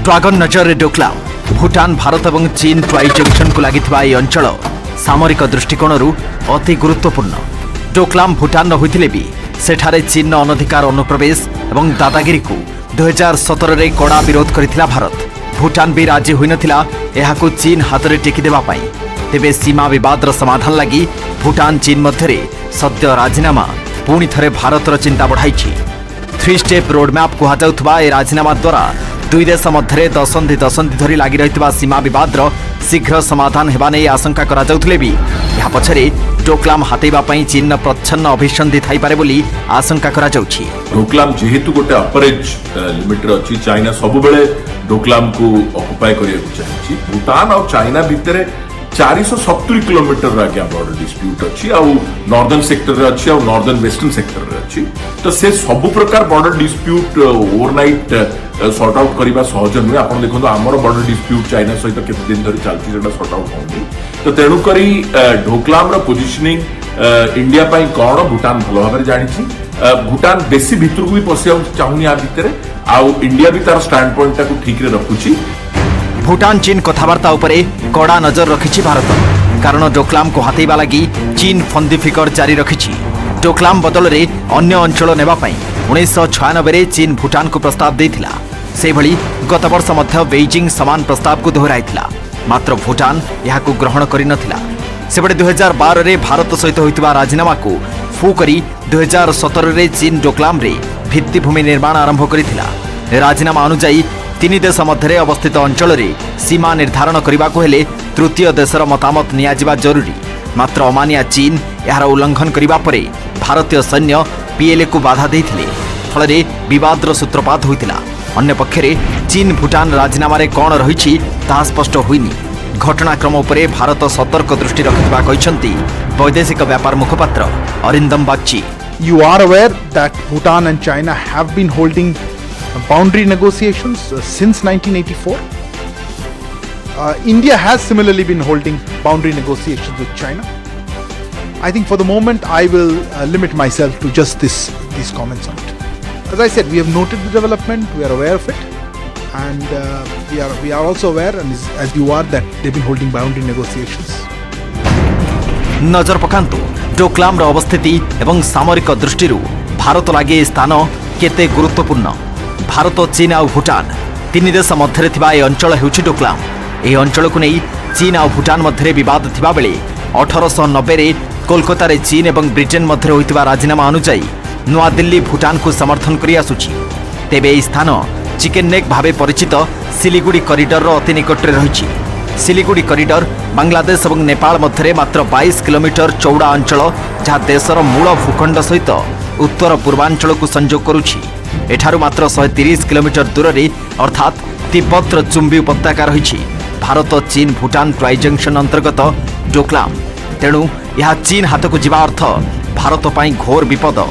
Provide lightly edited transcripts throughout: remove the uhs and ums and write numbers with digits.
Dragon नजर डोकलाम भूटान भारत और चीन ट्वाई जंक्शन को लगी अंचल सामरिक दृष्टिकोण अति गुरुत्वपूर्ण। डोकलाम भूटान होते भी सेठारे चीन अनधिकार अनुप्रवेश और दादागिरी को 2017 रे कड़ा विरोध करथिला भारत। भूटान भी राजी होई नथिला एहाकु चीन हाथ में टेकी देबा पाई। तेबे सीमा विवादर समाधान लगी भूटान चीन मध्य सद्य राजीनामा पुणी थरे भारतर चिंता बढ़ाई। 3 स्टेप रोडमैप कहुवा ए राजीनामा द्वारा दुई देश मध्य दशंधि दशंधि धरी लगी रही सीमा विवादर शीघ्र समाधान हेबा नहीं आशंका करा जाउथले भी यह पछरे डोकलाम हातेबा पई चीन प्रच्छन्न अभिसंधि थाई पारे बोली आशंका करा जाउछि। डोकलाम जेहेतु गोटे अपरेज लिमिट रे अछि चाइना सब बेले डोकलाम को ऑक्युपाई करिया चाहिछि। भूटान और चाइना भितरे 470 किलोमीटर आज्ञा बॉर्डर डिस्प्यूट अच्छी नॉर्दर्न सेक्टर रे अच्छी नॉर्दर्न वेस्टर्न सेक्टर रे अच्छी तो से सब प्रकार border dispute overnight sort out करबा सहज नुहे। आपण देखो आमर बॉर्डर डिस्प्यूट चाइना सहित केते दिन धरि चलछि सेटा सॉर्ट आउट होनी तो तेणु करी डोकलाम रो पोजिशनिंग इंडिया पई कोन भूटान भलो भाबरे जानिछि। भूटान बेसी भितर को भी पसिया चाहुनी आ भितरे इंडिया भी तार स्टैंड पॉइंट को ठीक रे रखुछि। भूटान चीन कथबार्ता उपरे कड़ा नजर रखिछि भारत कारण डोकलाम को हाथेबा लगी चीन फंदी फिकर जारी रखिछि। डोकलाम बदल रे अन्य अंचल नेबा पई 1996 रे चीन भूटान को प्रस्ताव देथिला। से भली गत वर्ष मध्य बेजिंग समान प्रस्ताव को दोहराइथिला मात्र भूटान याकू ग्रहण करि नथिला। सेबडे 2012 रे भारत सहित होइतबा राजीनामा को फू करी 2017 रे चीन डोकलाम रे भित्तिभूमि निर्माण आरंभ करिथिला। राजीनामा अनुसार 3 देश मध्य अवस्थित अंचल रे सीमा निर्धारण करने को हेले तृतीय देशर मतामत नियाजिबा जरूरी। मात्र अमानिया चीन यार उल्लंघन करने पर भारतीय सैन्य पीएलए को बाधा देथिले फल विवादर सूत्रपात होइतिला। अन्य पक्षरे चीन भूटान राजीनामा रे कौन रही स्पष्ट होइनी। घटनाक्रम उपरे भारत सतर्क दृष्टि रखिबा कहिसंती वैदेशिक व्यापार मुखपात्र Arindam Bagchi. You are aware that Bhutan and China have been holding boundary negotiations since 1984. India has similarly been holding boundary negotiations with China. I think for the moment I will limit myself to just these comments on it. As I said, we have noted the development, we are aware of it, and we are also aware, and as you are, that they've been holding boundary negotiations. नजर पकांतु डोकलाम रो अवस्थिति एवं सामरिक दृष्टि भारत लगे स्थान केते गुरुत्वपूर्ण। भारत चीन और भूटान 3 देश मध्य ए अंचल हेउछि डोकलाम। ए अंचल को नहीं चीन और भूटान मध्य विवाद थिबा बेले 1890 रे कोलकाता रे चीन और ब्रिटेन मध्य होइतबा राजीनामा अनुसार नुआ दिल्ली भूटान को समर्थन करि आसुछि। तेबे ए स्थान चिकेन नेक भावे परिचित सिलीगुड़ी कॉरिडोर अति निकट रे रहिछि। सिलीगुड़ी कॉरिडोर बांग्लादेश और नेपाल मध्य मात्र 22 किलोमीटर चौड़ा अंचल जहाँ देशर मूल भूखंड सहित उत्तर पूर्वांचल को संजोग करुछि। एठारु मात्र 130 किलोमीटर दूर रे अर्थात तिब्बतर चुंबी उपत्यका रही भारत चीन भूटान ट्वाई जंक्शन अंतर्गत डोकलाम। तेणु यह चीन हाथ को जीवा अर्थ भारत पाई घोर विपद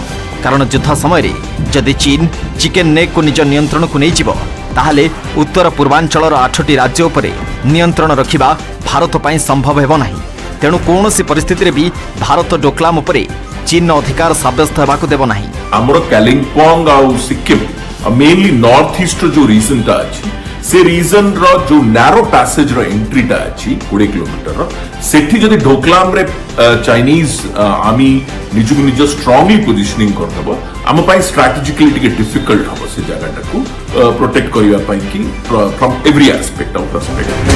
कारण युद्ध समय जदि चीन चिकेन नेक को निज नियंत्रण को नहीं जीव ताहले उत्तर पूर्वांचल 8टी राज्य उपरे नियंत्रण रखिबा भारत पाई संभव हेबो नाही। तेणु कोनोसी परिस्थिति रे भी भारत डोकलाम उपरे चीन अधिकार साब्यस्त हेबाकु देबो नाही। हमरो कालिंपोंग और सिक्किम मेनली नॉर्थ ईस्ट जो रीजन ता अछि से रीजन रो जो नैरो पैसेज रो एंट्री ता अछि 20 किलोमीटर रो सेठी जदि डोकलाम रे चाइनीज आर्मी निजु निज स्ट्रांगली पोजिशनिंग कर दबो आम पाई स्ट्रेटेजिकली टिके डिफिकल्ट हबो से जगह को प्रोटेक्ट करिवा पाई कि from every aspect of perspective.